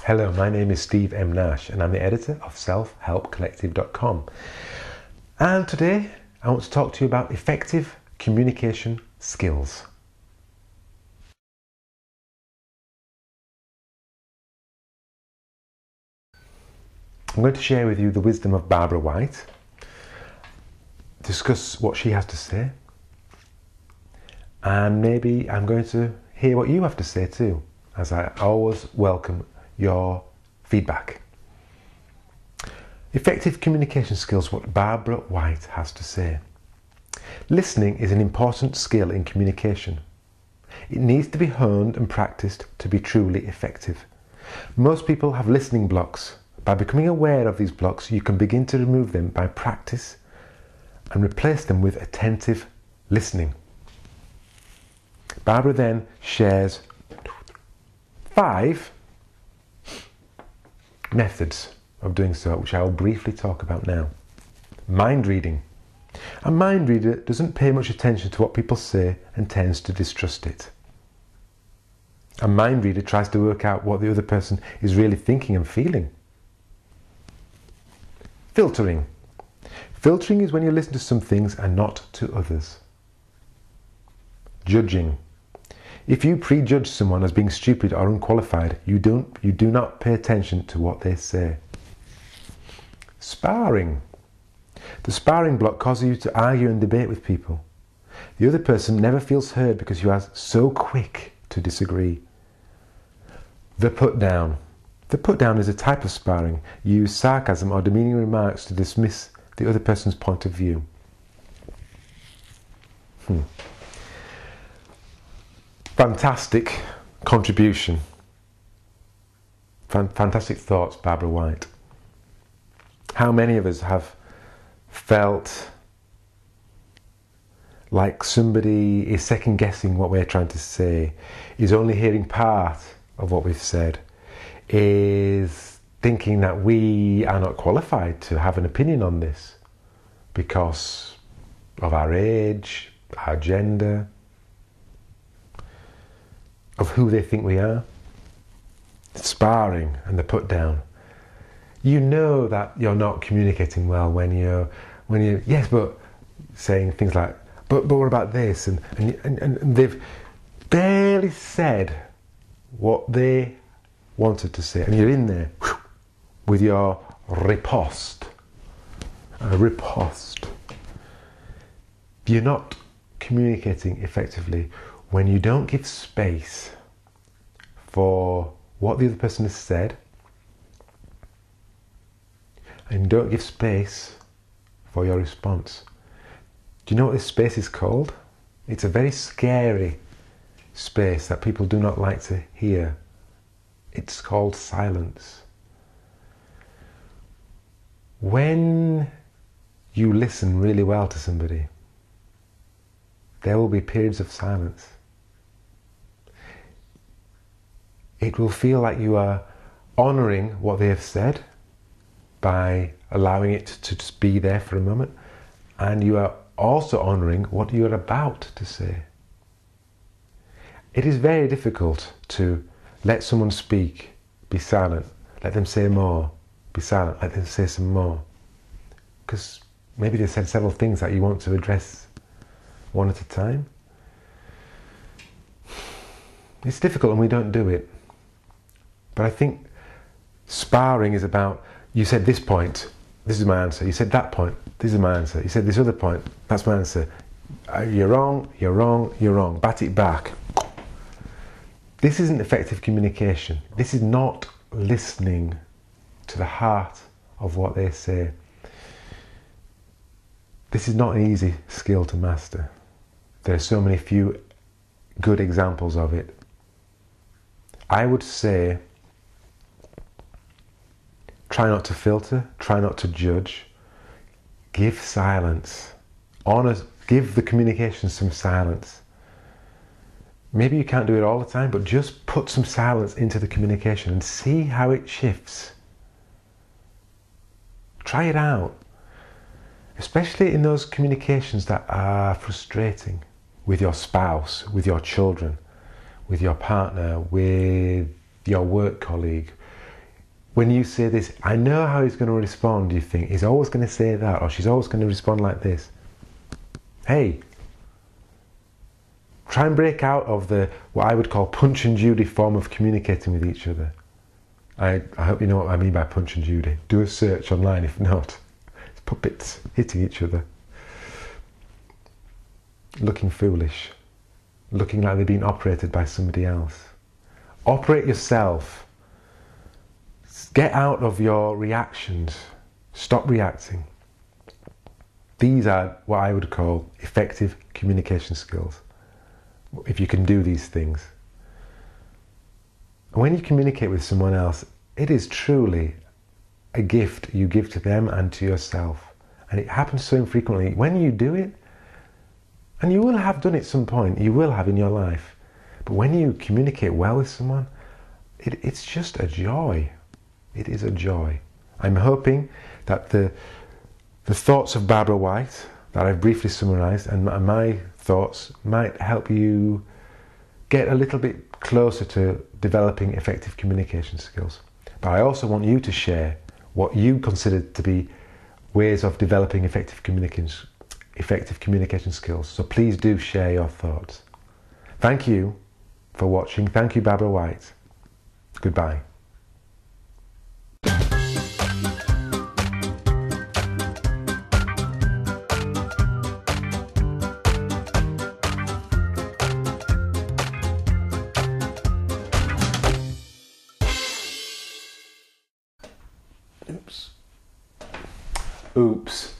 Hello, my name is Steve M. Nash and I'm the editor of selfhelpcollective.com. And today I want to talk to you about effective communication skills. I'm going to share with you the wisdom of Barbara White, discuss what she has to say, and maybe I'm going to hear what you have to say too, as I always welcome your feedback. Effective communication skills, what Barbara White has to say. Listening is an important skill in communication. It needs to be honed and practiced to be truly effective. Most people have listening blocks. By becoming aware of these blocks, you can begin to remove them by practice and replace them with attentive listening. Barbara then shares 5 methods of doing so, which I will briefly talk about now. Mind reading. A mind reader doesn't pay much attention to what people say and tends to distrust it. A mind reader tries to work out what the other person is really thinking and feeling. Filtering. Filtering is when you listen to some things and not to others. Judging. If you prejudge someone as being stupid or unqualified, you do not pay attention to what they say. Sparring. The sparring block causes you to argue and debate with people. The other person never feels heard because you are so quick to disagree. The put down. The put down is a type of sparring. You use sarcasm or demeaning remarks to dismiss the other person's point of view. Fantastic contribution. Fantastic thoughts, Barbara White. How many of us have felt like somebody is second guessing what we're trying to say, is only hearing part of what we've said, is thinking that we are not qualified to have an opinion on this because of our age, our gender, of who they think we are. Sparring and the put down. You know that you're not communicating well when you yes, but saying things like, but what about this, and they've barely said what they wanted to say, and you're in there with your riposte. You're not communicating effectively when you don't give space for what the other person has said, and don't give space for your response. Do you know what this space is called? It's a very scary space that people do not like to hear. It's called silence. When you listen really well to somebody, there will be periods of silence. It will feel like you are honouring what they have said by allowing it to just be there for a moment, and you are also honouring what you are about to say. It is very difficult to let someone speak, be silent, let them say more, be silent, let them say some more, because maybe they said several things that you want to address one at a time. It's difficult and we don't do it. But I think sparring is about, you said this point, this is my answer. You said that point, this is my answer. You said this other point, that's my answer. You're wrong, you're wrong, you're wrong. Bat it back. This isn't effective communication. This is not listening to the heart of what they say. This is not an easy skill to master. There are so many few good examples of it. I would say, try not to filter, try not to judge. Give silence. Give the communication some silence. Maybe you can't do it all the time, but just put some silence into the communication and see how it shifts. Try it out. Especially in those communications that are frustrating, with your spouse, with your children, with your partner, with your work colleague, when you say this, I know how he's going to respond. You think he's always going to say that, or she's always going to respond like this. Hey, try and break out of the what I would call Punch and Judy form of communicating with each other. I hope you know what I mean by Punch and Judy. Do a search online if not. It's puppets hitting each other, looking foolish, looking like they're being operated by somebody else. Operate yourself. Get out of your reactions. Stop reacting. These are what I would call effective communication skills. If you can do these things. When you communicate with someone else, it is truly a gift you give to them and to yourself. And it happens so infrequently. When you do it, and you will have done it at some point, you will have in your life. But when you communicate well with someone, it's just a joy. It is a joy. I'm hoping that the thoughts of Barbara White that I've briefly summarised and my thoughts might help you get a little bit closer to developing effective communication skills. But I also want you to share what you consider to be ways of developing effective communication skills. So please do share your thoughts. Thank you for watching. Thank you, Barbara White. Goodbye. Oops.